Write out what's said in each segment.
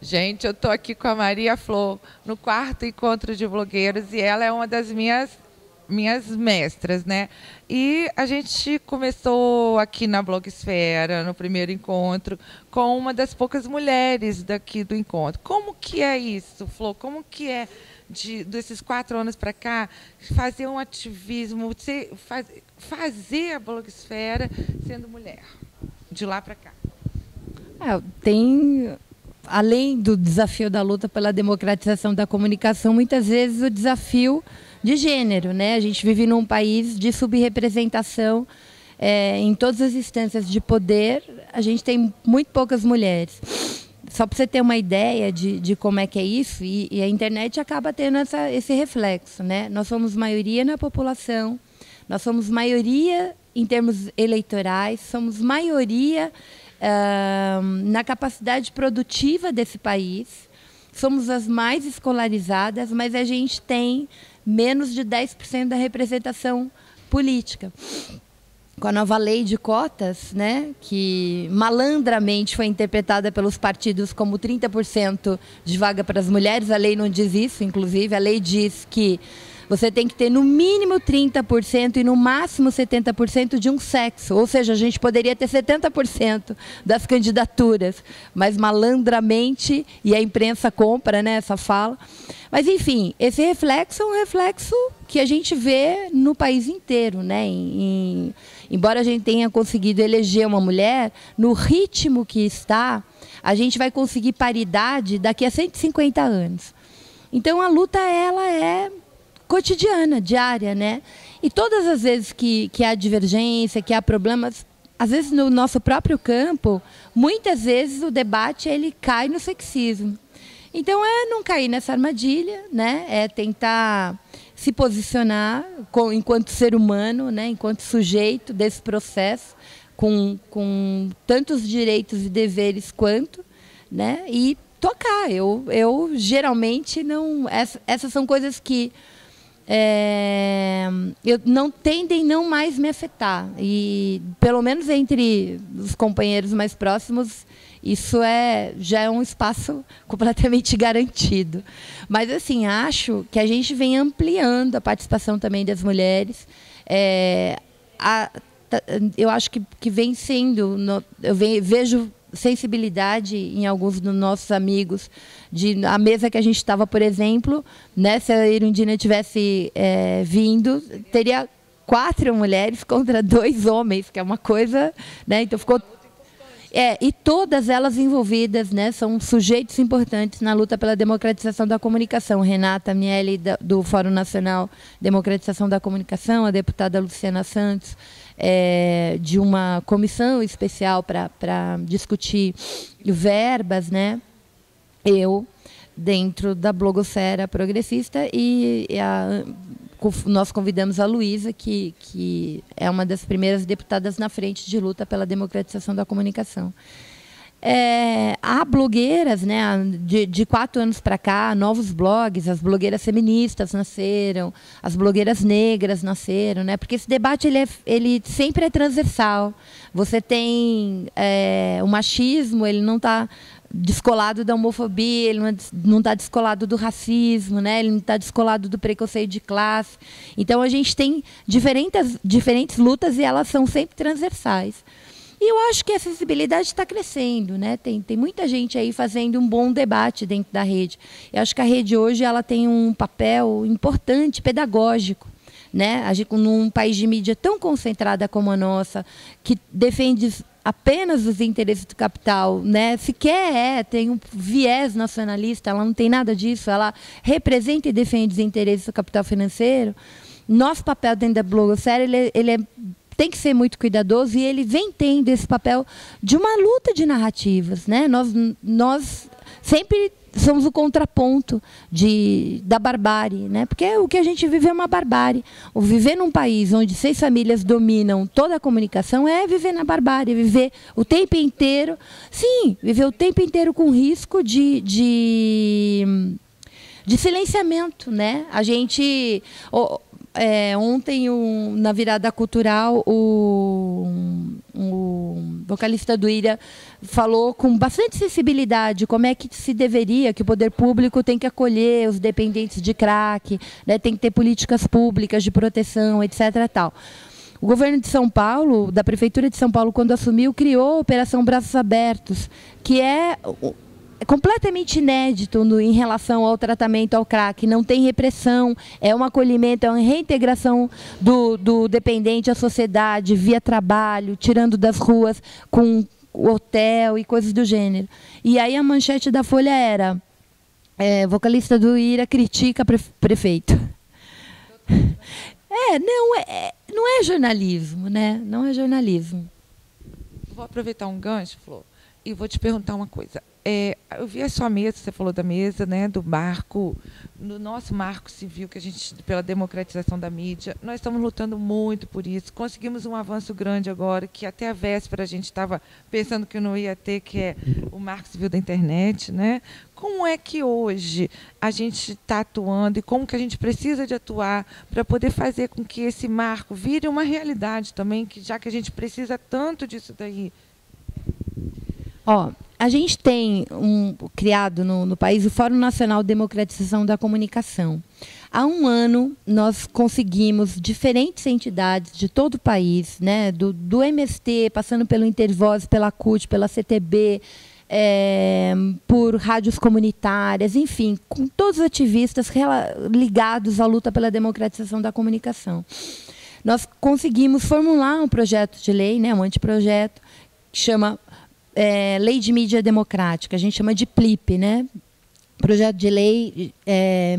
Gente, eu estou aqui com a Maria Flor no quarto encontro de blogueiros e ela é uma das minhas mestras, né? E a gente começou aqui na Blogosfera, no primeiro encontro, com uma das poucas mulheres daqui do encontro. Como que é isso, Flor? Como que é desses 4 anos para cá fazer um ativismo, fazer a Blogosfera sendo mulher, de lá para cá? Tem, além do desafio da luta pela democratização da comunicação, muitas vezes o desafio de gênero, né? A gente vive num país de subrepresentação em todas as instâncias de poder. A gente tem muito poucas mulheres. Só para você ter uma ideia de como é que é isso, e a internet acaba tendo esse reflexo, né? Nós somos maioria na população, nós somos maioria em termos eleitorais, somos maioria na capacidade produtiva desse país, somos as mais escolarizadas, mas a gente tem menos de 10% da representação política. Com a nova lei de cotas, né, que malandramente foi interpretada pelos partidos como 30% de vaga para as mulheres, a lei não diz isso, inclusive, a lei diz que você tem que ter no mínimo 30% e no máximo 70% de um sexo. Ou seja, a gente poderia ter 70% das candidaturas, mas malandramente, e a imprensa compra, né, essa fala. Mas, enfim, esse reflexo é um reflexo que a gente vê no país inteiro, né? Embora a gente tenha conseguido eleger uma mulher, no ritmo que está, a gente vai conseguir paridade daqui a 150 anos. Então, a luta ela é cotidiana, diária, né? E todas as vezes que há divergência, que há problemas, às vezes no nosso próprio campo, muitas vezes o debate ele cai no sexismo. Então é não cair nessa armadilha, né? É tentar se posicionar enquanto ser humano, né? Enquanto sujeito desse processo, com tantos direitos e deveres quanto, né? E tocar. Eu geralmente não. Essas são coisas que não tendem não mais me afetar. E, pelo menos entre os companheiros mais próximos, isso já é um espaço completamente garantido. Mas, assim, acho que a gente vem ampliando a participação também das mulheres. Eu acho que vem sendo... vejo sensibilidade em alguns dos nossos amigos. A mesa que a gente estava, por exemplo, né, se a Irundina tivesse vindo, teria 4 mulheres contra 2 homens, que é uma coisa... Né, então ficou... e todas elas envolvidas, né, são sujeitos importantes na luta pela democratização da comunicação. Renata Miele, do Fórum Nacional Democratização da Comunicação, a deputada Luciana Santos, de uma comissão especial para discutir verbas, né? Eu, dentro da blogosfera progressista, nós convidamos a Luísa, que é uma das primeiras deputadas na frente de luta pela democratização da comunicação. Há blogueiras, né, de 4 anos para cá, novos blogs, as blogueiras feministas nasceram, as blogueiras negras nasceram, né, porque esse debate ele sempre é transversal. Você tem o machismo, ele não está descolado da homofobia, ele não está descolado do racismo, né? Ele não está descolado do preconceito de classe. Então, a gente tem diferentes lutas e elas são sempre transversais. E eu acho que a acessibilidade está crescendo, né? Tem muita gente aí fazendo um bom debate dentro da rede. Eu acho que a rede hoje ela tem um papel importante, pedagógico. Né? Num país de mídia tão concentrada como a nossa, que defende apenas os interesses do capital, né? Sequer tem um viés nacionalista, ela não tem nada disso, ela representa e defende os interesses do capital financeiro. Nosso papel dentro da blogosfera, tem que ser muito cuidadoso e ele vem tendo esse papel de uma luta de narrativas, né? Nós sempre somos o contraponto da barbárie, né? Porque o que a gente vive é uma barbárie. O viver num país onde 6 famílias dominam toda a comunicação é viver na barbárie, viver o tempo inteiro, sim, viver o tempo inteiro com risco de silenciamento, né? A gente ontem na virada cultural vocalista do Ira, falou com bastante sensibilidade como é que se deveria, que o poder público tem que acolher os dependentes de crack, né, tem que ter políticas públicas de proteção, etc. Tal. O governo de São Paulo, da Prefeitura de São Paulo, quando assumiu, criou a Operação Braços Abertos, que é completamente inédito em relação ao tratamento ao crack. Não tem repressão, é um acolhimento, é uma reintegração do dependente à sociedade, via trabalho, tirando das ruas, com hotel e coisas do gênero. E aí a manchete da Folha era: vocalista do Ira critica prefeito. Não é jornalismo, né? Não é jornalismo. Vou aproveitar um gancho, Flor, e vou te perguntar uma coisa. Eu vi a sua mesa, você falou da mesa, né, do marco, no nosso marco civil, que a gente, pela democratização da mídia, nós estamos lutando muito por isso. Conseguimos um avanço grande agora, que até a véspera a gente estava pensando que não ia ter, que é o marco civil da internet, né? Como é que hoje a gente está atuando e como que a gente precisa de atuar para poder fazer com que esse marco vire uma realidade também, já que a gente precisa tanto disso daí? A gente tem criado no país o Fórum Nacional de Democratização da Comunicação. Há um ano, nós conseguimos diferentes entidades de todo o país, né, do MST, passando pelo Intervoz, pela CUT, pela CTB, por rádios comunitárias, enfim, com todos os ativistas ligados à luta pela democratização da comunicação. Nós conseguimos formular um projeto de lei, né, um anteprojeto, que chama Lei de Mídia Democrática, a gente chama de PLIP, né? Projeto de Lei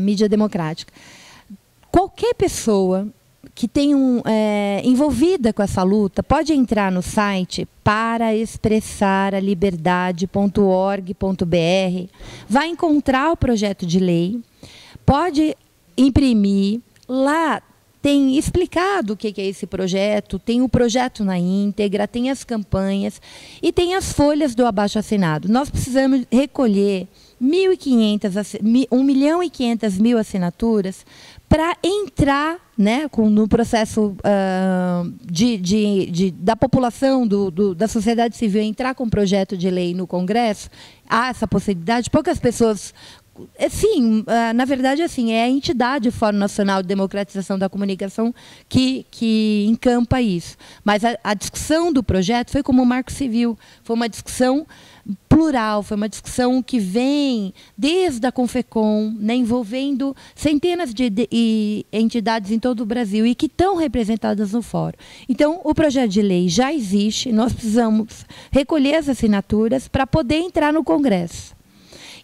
Mídia Democrática. Qualquer pessoa que tenha envolvida com essa luta pode entrar no site paraexpressaraliberdade.org.br, vai encontrar o projeto de lei, pode imprimir, lá tem explicado o que é esse projeto, tem o projeto na íntegra, tem as campanhas e tem as folhas do abaixo-assinado. Nós precisamos recolher 1.500.000 assinaturas para entrar, né, no processo da população, da sociedade civil, entrar com um projeto de lei no Congresso. Há essa possibilidade, poucas pessoas... Sim, na verdade, assim, é a entidade Fórum Nacional de Democratização da Comunicação que encampa isso. Mas a discussão do projeto foi como marco civil, foi uma discussão plural, foi uma discussão que vem desde a Confecom, né, envolvendo centenas de entidades em todo o Brasil e que estão representadas no fórum. Então, o projeto de lei já existe, nós precisamos recolher as assinaturas para poder entrar no Congresso.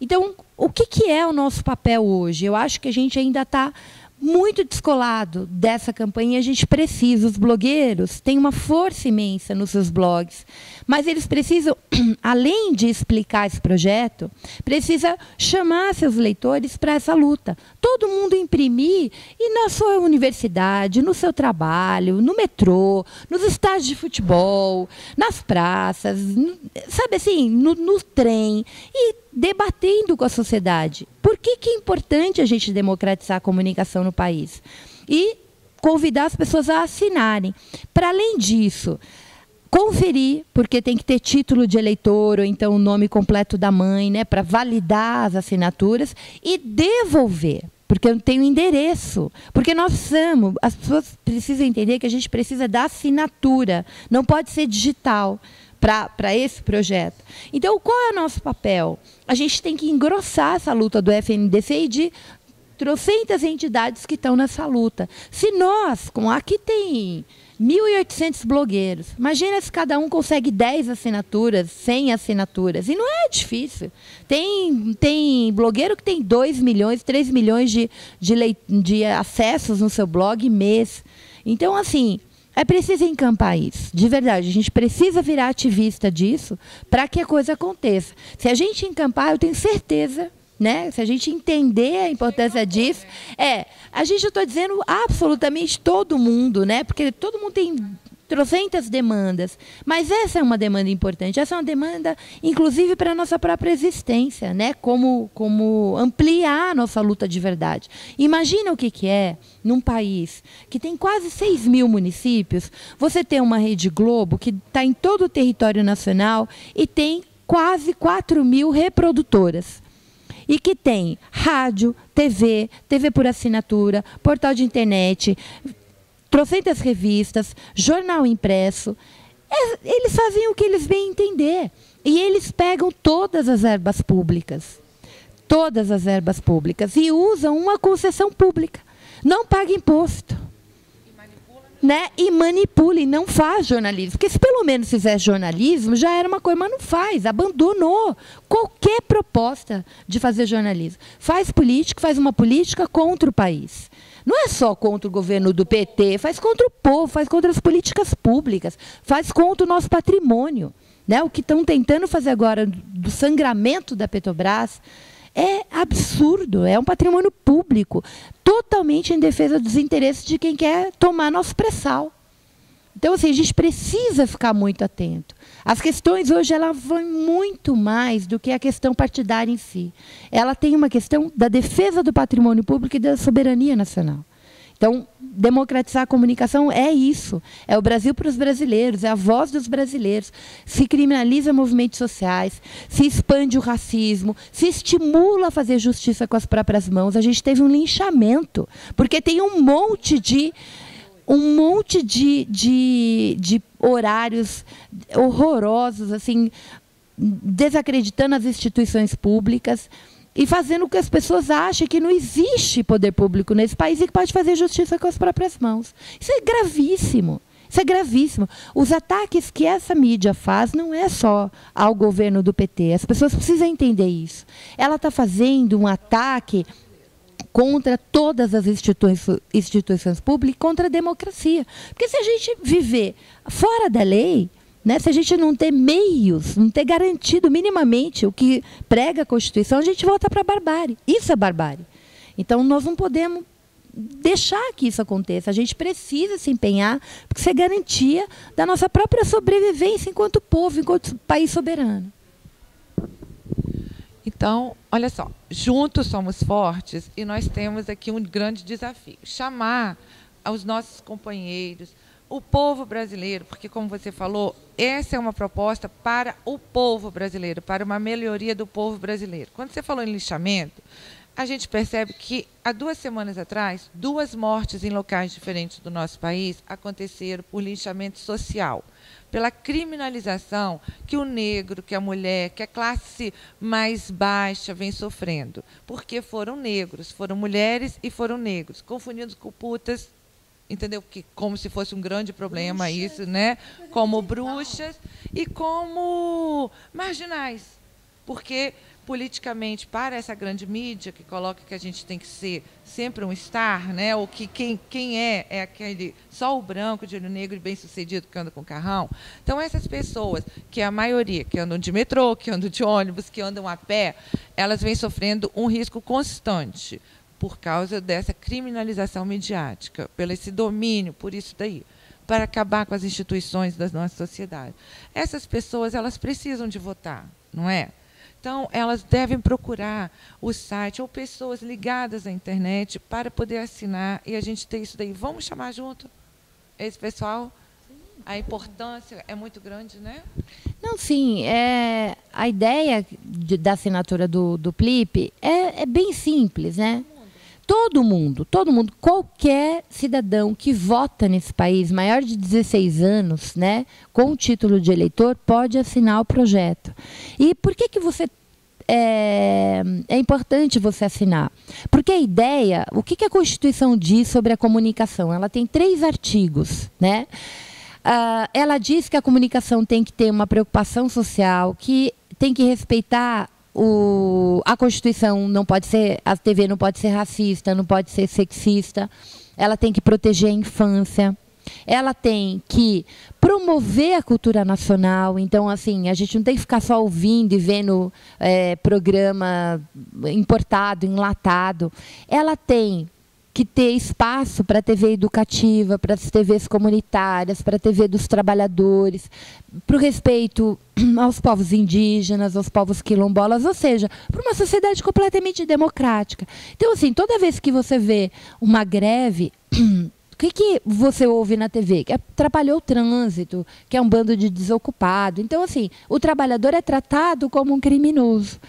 Então, o que é o nosso papel hoje? Eu acho que a gente ainda está muito descolado dessa campanha. A gente precisa, os blogueiros têm uma força imensa nos seus blogs, mas eles precisam, além de explicar esse projeto, precisa chamar seus leitores para essa luta. Todo mundo imprimir, e na sua universidade, no seu trabalho, no metrô, nos estádios de futebol, nas praças, sabe assim, no trem, e debatendo com a sociedade. Por que é importante a gente democratizar a comunicação no país? E convidar as pessoas a assinarem. Para além disso, conferir, porque tem que ter título de eleitor, ou então o nome completo da mãe, né, para validar as assinaturas, e devolver, porque eu tenho endereço. Porque nós precisamos, as pessoas precisam entender que a gente precisa da assinatura, não pode ser digital para esse projeto. Então, qual é o nosso papel? A gente tem que engrossar essa luta do FNDC e de trocentas entidades que estão nessa luta. Se nós, como aqui tem 1.800 blogueiros, imagina se cada um consegue 10 assinaturas, 100 assinaturas, e não é difícil. Tem blogueiro que tem 2 milhões, 3 milhões de acessos no seu blog mês. Então, assim, é preciso encampar isso, de verdade. A gente precisa virar ativista disso para que a coisa aconteça. Se a gente encampar, eu tenho certeza, né? Se a gente entender a importância disso, a gente, eu estou dizendo absolutamente todo mundo, né? Porque todo mundo tem trocentas demandas, mas essa é uma demanda importante, essa é uma demanda, inclusive, para a nossa própria existência, né? Como ampliar a nossa luta de verdade. Imagina o que é, num país que tem quase 6 mil municípios, você ter uma Rede Globo que está em todo o território nacional e tem quase 4 mil reprodutoras. E que tem rádio, TV, TV por assinatura, portal de internet, trocentas revistas, jornal impresso. Eles fazem o que eles bem entender. E eles pegam todas as verbas públicas. Todas as verbas públicas. E usam uma concessão pública. Não paga imposto. Né? E manipula e não faz jornalismo. Porque se pelo menos fizer jornalismo, já era uma coisa, mas não faz, abandonou qualquer proposta de fazer jornalismo. Faz política, faz uma política contra o país. Não é só contra o governo do PT, faz contra o povo, faz contra as políticas públicas, faz contra o nosso patrimônio. Né? O que estão tentando fazer agora do sangramento da Petrobras é absurdo, é um patrimônio público, totalmente em defesa dos interesses de quem quer tomar nosso pré-sal. Então, assim, a gente precisa ficar muito atento. As questões hoje elas vão muito mais do que a questão partidária em si. Ela tem uma questão da defesa do patrimônio público e da soberania nacional. Então, democratizar a comunicação é isso. É o Brasil para os brasileiros, é a voz dos brasileiros. Se criminaliza movimentos sociais, se expande o racismo, se estimula a fazer justiça com as próprias mãos. A gente teve um linchamento, porque tem um monte de horários horrorosos, assim, desacreditando as instituições públicas e fazendo com que as pessoas achem que não existe poder público nesse país e que pode fazer justiça com as próprias mãos. Isso é gravíssimo. Isso é gravíssimo. Os ataques que essa mídia faz não é só ao governo do PT. As pessoas precisam entender isso. Ela está fazendo um ataque contra todas as instituições públicas, contra a democracia. Porque se a gente viver fora da lei, né, se a gente não ter meios, não ter garantido minimamente o que prega a Constituição, a gente volta para a barbárie. Isso é barbárie. Então, nós não podemos deixar que isso aconteça. A gente precisa se empenhar, porque isso é garantia da nossa própria sobrevivência enquanto povo, enquanto país soberano. Então, olha só, juntos somos fortes e nós temos aqui um grande desafio. Chamar aos nossos companheiros, o povo brasileiro, porque, como você falou, essa é uma proposta para o povo brasileiro, para uma melhoria do povo brasileiro. Quando você falou em lixamento, a gente percebe que, há 2 semanas atrás, 2 mortes em locais diferentes do nosso país aconteceram por linchamento social, pela criminalização que o negro, que a mulher, que a classe mais baixa vem sofrendo, porque foram negros, foram mulheres e foram negros, confundidos com putas, entendeu? Que, como se fosse um grande problema bruxas, isso, né? Como bruxas e como marginais, porque politicamente, para essa grande mídia que coloca que a gente tem que ser sempre um star, né? Ou que quem é aquele só o branco de olho negro e bem-sucedido que anda com carrão. Então, essas pessoas, que é a maioria, que andam de metrô, que andam de ônibus, que andam a pé, elas vêm sofrendo um risco constante por causa dessa criminalização midiática, pelo esse domínio, por isso daí, para acabar com as instituições da nossa sociedade. Essas pessoas, elas precisam de votar, não é? Então, elas devem procurar o site ou pessoas ligadas à internet para poder assinar e a gente ter isso daí. Vamos chamar junto esse pessoal? A importância é muito grande, né? Não, sim. A ideia da assinatura do PLIP é bem simples, né? Todo mundo, qualquer cidadão que vota nesse país, maior de 16 anos, né, com o título de eleitor, pode assinar o projeto. E por que é importante você assinar? Porque a ideia, o que a Constituição diz sobre a comunicação? Ela tem 3 artigos, né? Ela diz que a comunicação tem que ter uma preocupação social, que tem que respeitar a Constituição, não pode ser, a TV não pode ser racista, não pode ser sexista, ela tem que proteger a infância, ela tem que promover a cultura nacional. Então, assim, a gente não tem que ficar só ouvindo e vendo programa importado, enlatado. Ela tem que ter espaço para a TV educativa, para as TVs comunitárias, para a TV dos trabalhadores, para o respeito aos povos indígenas, aos povos quilombolas, ou seja, para uma sociedade completamente democrática. Então, assim, toda vez que você vê uma greve, o que você ouve na TV? Que atrapalhou o trânsito, que é um bando de desocupado. Então, assim, o trabalhador é tratado como um criminoso.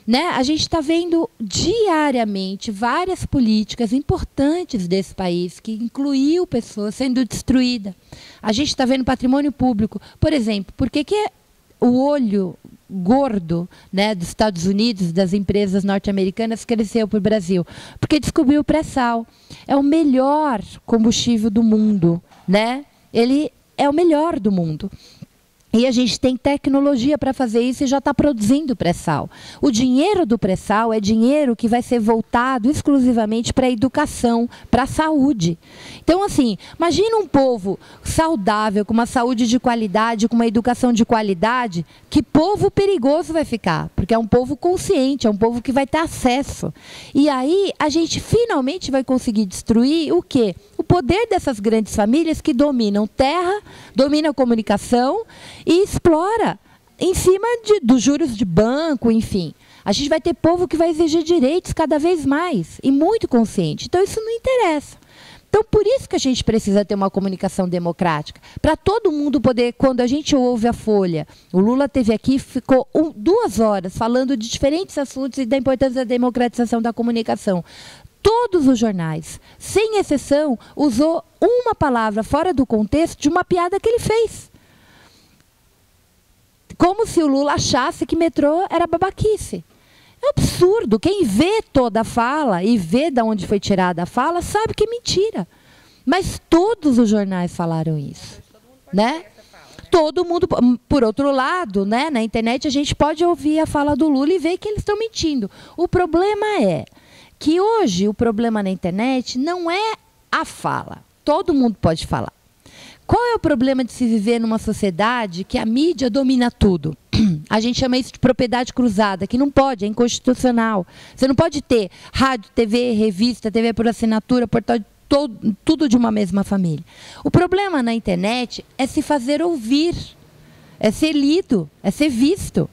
Né? A gente está vendo diariamente várias políticas importantes desse país que incluiu pessoas sendo destruídas. A gente está vendo patrimônio público. Por exemplo, por que o olho gordo, né, dos Estados Unidos, das empresas norte-americanas, cresceu para o Brasil? Porque descobriu o pré-sal. É o melhor combustível do mundo. Né? Ele é o melhor do mundo. E a gente tem tecnologia para fazer isso e já está produzindo pré-sal. O dinheiro do pré-sal é dinheiro que vai ser voltado exclusivamente para a educação, para a saúde. Então, assim, imagina um povo saudável, com uma saúde de qualidade, com uma educação de qualidade, que povo perigoso vai ficar, porque é um povo consciente, é um povo que vai ter acesso. E aí a gente finalmente vai conseguir destruir o quê? O poder dessas grandes famílias que dominam terra, dominam a comunicação e explora em cima dos juros de banco, enfim. A gente vai ter povo que vai exigir direitos cada vez mais e muito consciente. Então isso não interessa. Então por isso que a gente precisa ter uma comunicação democrática, para todo mundo poder, quando a gente ouve a Folha, o Lula esteve aqui, ficou 2 horas falando de diferentes assuntos e da importância da democratização da comunicação. Todos os jornais, sem exceção, usou uma palavra fora do contexto de uma piada que ele fez. Como se o Lula achasse que metrô era babaquice. É um absurdo. Quem vê toda a fala e vê de onde foi tirada a fala, sabe que é mentira. Mas todos os jornais falaram isso. Né? Todo mundo, por outro lado, né, na internet a gente pode ouvir a fala do Lula e ver que eles estão mentindo. O problema é que hoje o problema na internet não é a fala. Todo mundo pode falar. Qual é o problema de se viver numa sociedade que a mídia domina tudo? A gente chama isso de propriedade cruzada, que não pode, é inconstitucional. Você não pode ter rádio, TV, revista, TV por assinatura, portal, tudo de uma mesma família. O problema na internet é se fazer ouvir, é ser lido, é ser visto.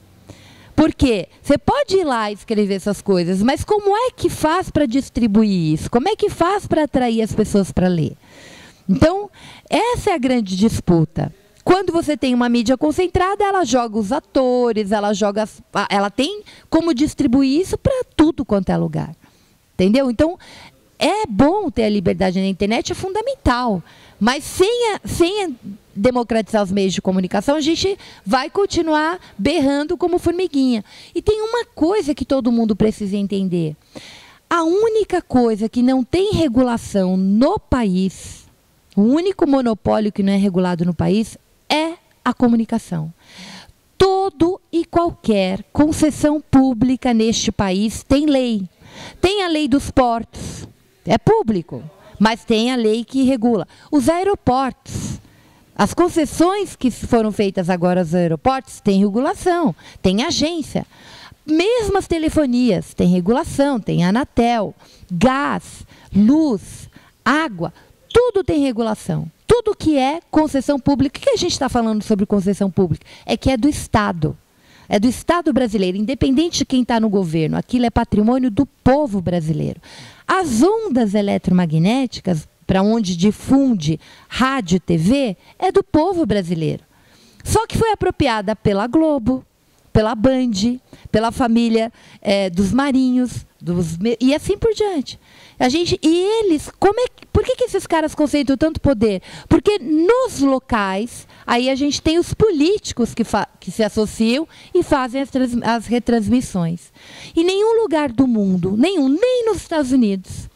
Porque você pode ir lá e escrever essas coisas, mas como é que faz para distribuir isso? Como é que faz para atrair as pessoas para ler? Então, essa é a grande disputa. Quando você tem uma mídia concentrada, ela joga os atores, ela tem como distribuir isso para tudo quanto é lugar. Entendeu? Então, é bom ter a liberdade na internet, é fundamental. Mas sem democratizar os meios de comunicação, a gente vai continuar berrando como formiguinha. E tem uma coisa que todo mundo precisa entender. A única coisa que não tem regulação no país, o único monopólio que não é regulado no país é a comunicação. Todo e qualquer concessão pública neste país tem lei. Tem a lei dos portos, é público, mas tem a lei que regula. Os aeroportos, as concessões que foram feitas agora aos aeroportos, tem regulação, tem agência. Mesmo as telefonias, tem regulação, tem Anatel, gás, luz, água, tudo tem regulação. Tudo que é concessão pública. O que a gente está falando sobre concessão pública? É que é do Estado. É do Estado brasileiro, independente de quem está no governo. Aquilo é patrimônio do povo brasileiro. As ondas eletromagnéticas, para onde difunde rádio e TV, é do povo brasileiro. Só que foi apropriada pela Globo, pela Band, pela família dos Marinhos, e assim por diante. Por que esses caras concentram tanto poder? Porque nos locais, aí a gente tem os políticos que se associam e fazem as retransmissões. Em nenhum lugar do mundo, nem nos Estados Unidos,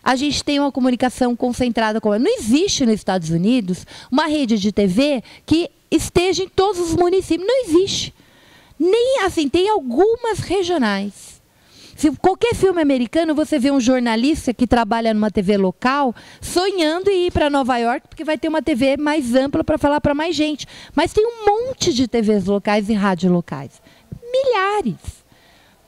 a gente tem uma comunicação concentrada como não existe nos Estados Unidos uma rede de TV que esteja em todos os municípios. Não existe. Nem assim, tem algumas regionais. Se qualquer filme americano, você vê um jornalista que trabalha numa TV local sonhando em ir para Nova York, porque vai ter uma TV mais ampla para falar para mais gente. Mas tem um monte de TVs locais e rádios locais. Milhares.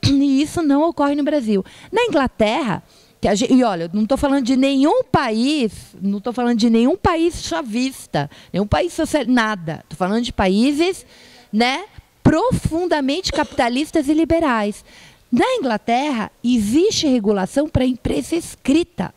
E isso não ocorre no Brasil. Na Inglaterra, E olha, eu não estou falando de nenhum país, não estou falando de nenhum país chavista, nenhum país socialista, nada. Estou falando de países, né, profundamente capitalistas e liberais. Na Inglaterra, existe regulação para a imprensa escrita.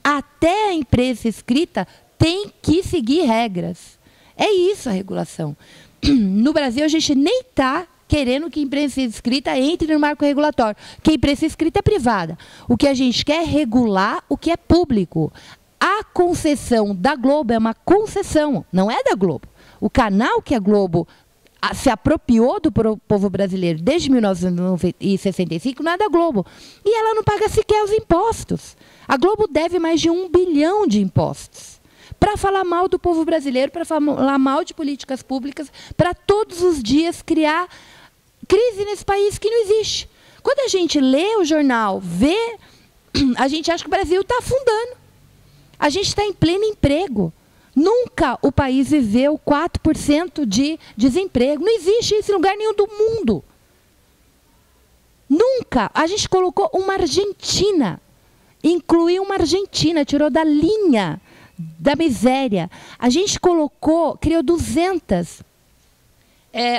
Até a imprensa escrita tem que seguir regras. É isso a regulação. No Brasil, a gente nem está querendo que a imprensa escrita entre no marco regulatório, que a imprensa escrita é privada. O que a gente quer é regular o que é público. A concessão da Globo é uma concessão, não é da Globo. O canal que a Globo se apropriou do povo brasileiro desde 1965 não é da Globo. E ela não paga sequer os impostos. A Globo deve mais de 1 bilhão de impostos. Para falar mal do povo brasileiro, para falar mal de políticas públicas, para todos os dias criar crise nesse país que não existe. Quando a gente lê o jornal, vê, a gente acha que o Brasil está afundando. A gente está em pleno emprego. Nunca o país viveu 4% de desemprego. Não existe isso em lugar nenhum do mundo. Nunca. A gente colocou uma Argentina, incluiu uma Argentina, tirou da linha da miséria. A gente criou 200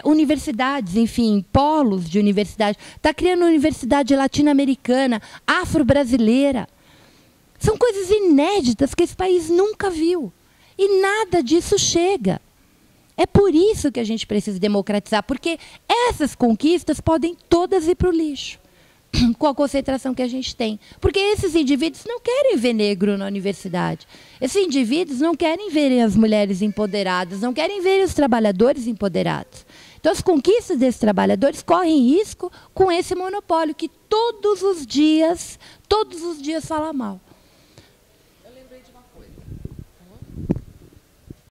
universidades, enfim, polos de universidade. Está criando universidade latino-americana, afro-brasileira. São coisas inéditas que esse país nunca viu. E nada disso chega. É por isso que a gente precisa democratizar, porque essas conquistas podem todas ir para o lixo, com a concentração que a gente tem. Porque esses indivíduos não querem ver negro na universidade. Esses indivíduos não querem ver as mulheres empoderadas, não querem ver os trabalhadores empoderados. Então, as conquistas desses trabalhadores correm risco com esse monopólio que todos os dias fala mal.